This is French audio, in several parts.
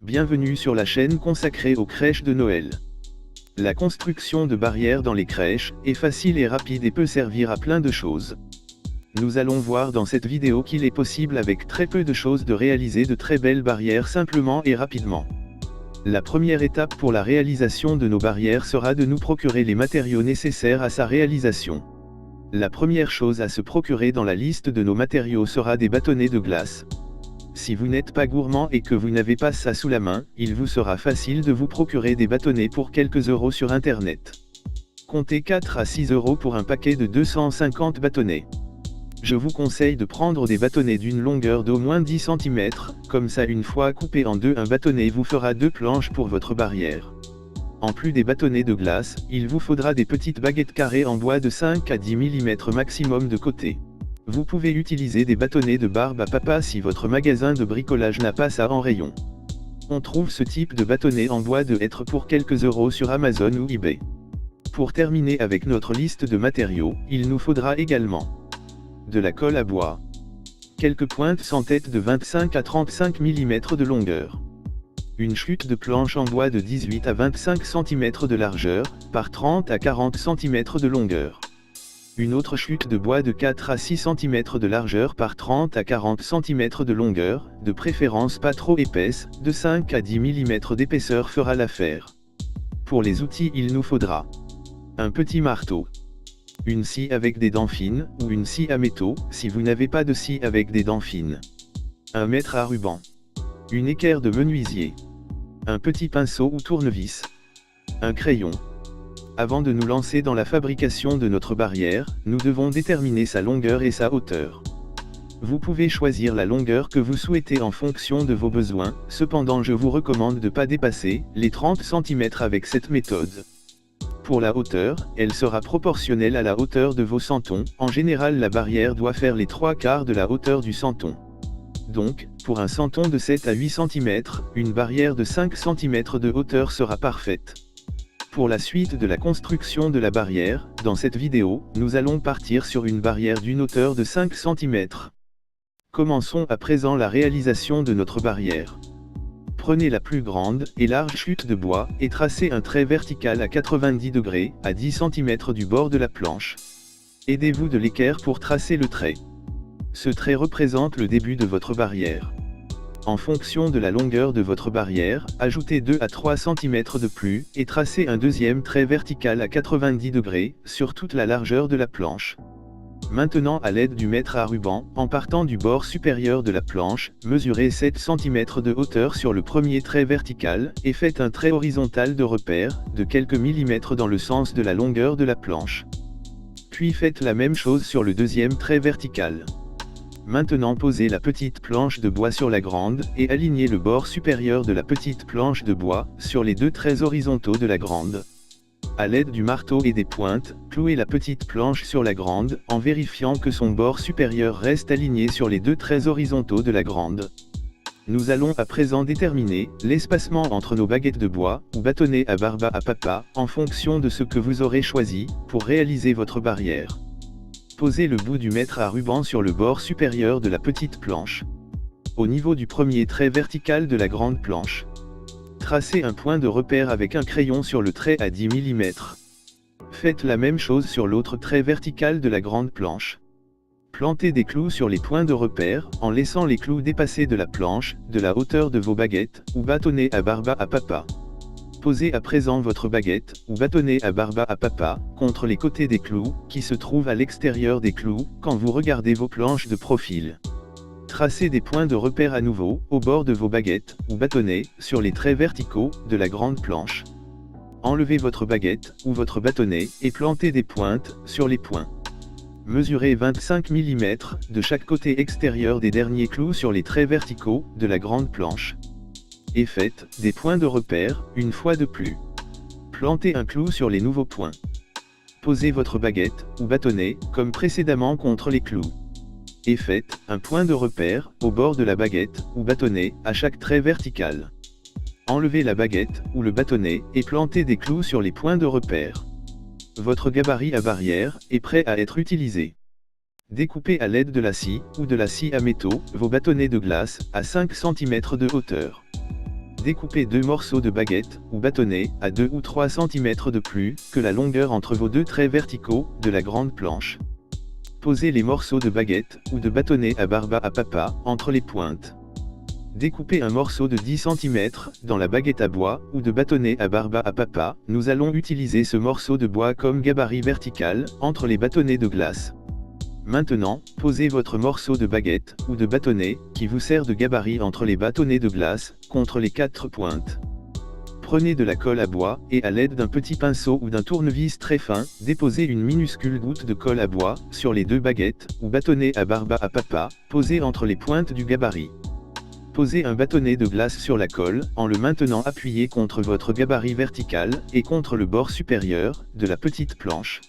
Bienvenue sur la chaîne consacrée aux crèches de Noël. La construction de barrières dans les crèches est facile et rapide et peut servir à plein de choses. Nous allons voir dans cette vidéo qu'il est possible avec très peu de choses de réaliser de très belles barrières simplement et rapidement. La première étape pour la réalisation de nos barrières sera de nous procurer les matériaux nécessaires à sa réalisation. La première chose à se procurer dans la liste de nos matériaux sera des bâtonnets de glace. Si vous n'êtes pas gourmand et que vous n'avez pas ça sous la main, il vous sera facile de vous procurer des bâtonnets pour quelques euros sur internet. Comptez 4 à 6 euros pour un paquet de 250 bâtonnets. Je vous conseille de prendre des bâtonnets d'une longueur d'au moins 10 cm, comme ça une fois coupé en deux un bâtonnet vous fera 2 planches pour votre barrière. En plus des bâtonnets de glace, il vous faudra des petites baguettes carrées en bois de 5 à 10 mm maximum de côté. Vous pouvez utiliser des bâtonnets de barbe à papa si votre magasin de bricolage n'a pas ça en rayon. On trouve ce type de bâtonnet en bois de hêtre pour quelques euros sur Amazon ou eBay. Pour terminer avec notre liste de matériaux, il nous faudra également de la colle à bois, quelques pointes sans tête de 25 à 35 mm de longueur, une chute de planche en bois de 18 à 25 cm de largeur, par 30 à 40 cm de longueur. Une autre chute de bois de 4 à 6 cm de largeur par 30 à 40 cm de longueur, de préférence pas trop épaisse, de 5 à 10 mm d'épaisseur fera l'affaire. Pour les outils il nous faudra un petit marteau, une scie avec des dents fines, ou une scie à métaux, si vous n'avez pas de scie avec des dents fines, un mètre à ruban, une équerre de menuisier, un petit pinceau ou tournevis, un crayon. Avant de nous lancer dans la fabrication de notre barrière, nous devons déterminer sa longueur et sa hauteur. Vous pouvez choisir la longueur que vous souhaitez en fonction de vos besoins, cependant je vous recommande de ne pas dépasser les 30 cm avec cette méthode. Pour la hauteur, elle sera proportionnelle à la hauteur de vos sentons, en général la barrière doit faire les 3/4 de la hauteur du senton. Donc, pour un senton de 7 à 8 cm, une barrière de 5 cm de hauteur sera parfaite. Pour la suite de la construction de la barrière, dans cette vidéo, nous allons partir sur une barrière d'une hauteur de 5 cm. Commençons à présent la réalisation de notre barrière. Prenez la plus grande et large chute de bois, et tracez un trait vertical à 90 degrés, à 10 cm du bord de la planche. Aidez-vous de l'équerre pour tracer le trait. Ce trait représente le début de votre barrière. En fonction de la longueur de votre barrière, ajoutez 2 à 3 cm de plus, et tracez un deuxième trait vertical à 90 degrés, sur toute la largeur de la planche. Maintenant à l'aide du mètre à ruban, en partant du bord supérieur de la planche, mesurez 7 cm de hauteur sur le premier trait vertical, et faites un trait horizontal de repère, de quelques millimètres dans le sens de la longueur de la planche. Puis faites la même chose sur le deuxième trait vertical. Maintenant posez la petite planche de bois sur la grande, et alignez le bord supérieur de la petite planche de bois, sur les deux traits horizontaux de la grande. À l'aide du marteau et des pointes, clouez la petite planche sur la grande, en vérifiant que son bord supérieur reste aligné sur les deux traits horizontaux de la grande. Nous allons à présent déterminer l'espacement entre nos baguettes de bois, ou bâtonnets à barbe à papa, en fonction de ce que vous aurez choisi, pour réaliser votre barrière. Posez le bout du mètre à ruban sur le bord supérieur de la petite planche, au niveau du premier trait vertical de la grande planche. Tracez un point de repère avec un crayon sur le trait à 10 mm. Faites la même chose sur l'autre trait vertical de la grande planche. Plantez des clous sur les points de repère, en laissant les clous dépasser de la planche, de la hauteur de vos baguettes, ou bâtonnets à barbe à papa. Posez à présent votre baguette, ou bâtonnet à barbe à papa, contre les côtés des clous, qui se trouvent à l'extérieur des clous, quand vous regardez vos planches de profil. Tracez des points de repère à nouveau, au bord de vos baguettes, ou bâtonnets, sur les traits verticaux, de la grande planche. Enlevez votre baguette, ou votre bâtonnet, et plantez des pointes, sur les points. Mesurez 25 mm, de chaque côté extérieur des derniers clous sur les traits verticaux, de la grande planche. Et faites des points de repère, une fois de plus. Plantez un clou sur les nouveaux points. Posez votre baguette, ou bâtonnet, comme précédemment contre les clous. Et faites un point de repère, au bord de la baguette, ou bâtonnet, à chaque trait vertical. Enlevez la baguette, ou le bâtonnet, et plantez des clous sur les points de repère. Votre gabarit à barrière est prêt à être utilisé. Découpez à l'aide de la scie, ou de la scie à métaux, vos bâtonnets de glace, à 5 cm de hauteur. Découpez 2 morceaux de baguette, ou bâtonnet, à 2 ou 3 cm de plus que la longueur entre vos deux traits verticaux de la grande planche. Posez les morceaux de baguette, ou de bâtonnet à barbe à papa, entre les pointes. Découpez un morceau de 10 cm dans la baguette à bois, ou de bâtonnet à barbe à papa. Nous allons utiliser ce morceau de bois comme gabarit vertical, entre les bâtonnets de glace. Maintenant, posez votre morceau de baguette, ou de bâtonnet, qui vous sert de gabarit entre les bâtonnets de glace, contre les 4 pointes. Prenez de la colle à bois, et à l'aide d'un petit pinceau ou d'un tournevis très fin, déposez une minuscule goutte de colle à bois, sur les 2 baguettes, ou bâtonnets à barbe à papa, posés entre les pointes du gabarit. Posez un bâtonnet de glace sur la colle, en le maintenant appuyé contre votre gabarit vertical, et contre le bord supérieur, de la petite planche.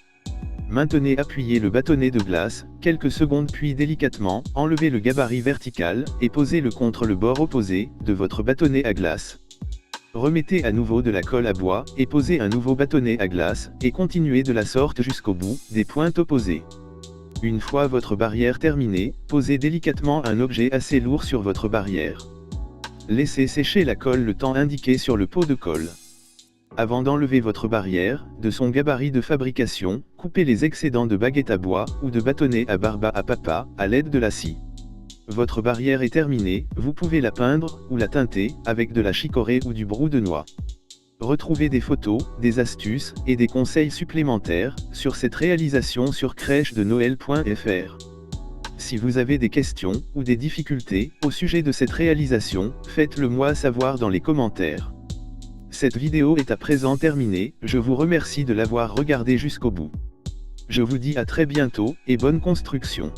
Maintenez appuyé le bâtonnet de glace, quelques secondes puis délicatement, enlevez le gabarit vertical, et posez-le contre le bord opposé, de votre bâtonnet à glace. Remettez à nouveau de la colle à bois, et posez un nouveau bâtonnet à glace, et continuez de la sorte jusqu'au bout, des pointes opposées. Une fois votre barrière terminée, posez délicatement un objet assez lourd sur votre barrière. Laissez sécher la colle le temps indiqué sur le pot de colle. Avant d'enlever votre barrière, de son gabarit de fabrication, coupez les excédents de baguette à bois, ou de bâtonnet à barbe à papa, à l'aide de la scie. Votre barrière est terminée, vous pouvez la peindre, ou la teinter, avec de la chicorée ou du brou de noix. Retrouvez des photos, des astuces, et des conseils supplémentaires, sur cette réalisation sur crèche-de-noël.fr. Si vous avez des questions, ou des difficultés, au sujet de cette réalisation, faites-le moi savoir dans les commentaires. Cette vidéo est à présent terminée, je vous remercie de l'avoir regardée jusqu'au bout. Je vous dis à très bientôt, et bonne construction.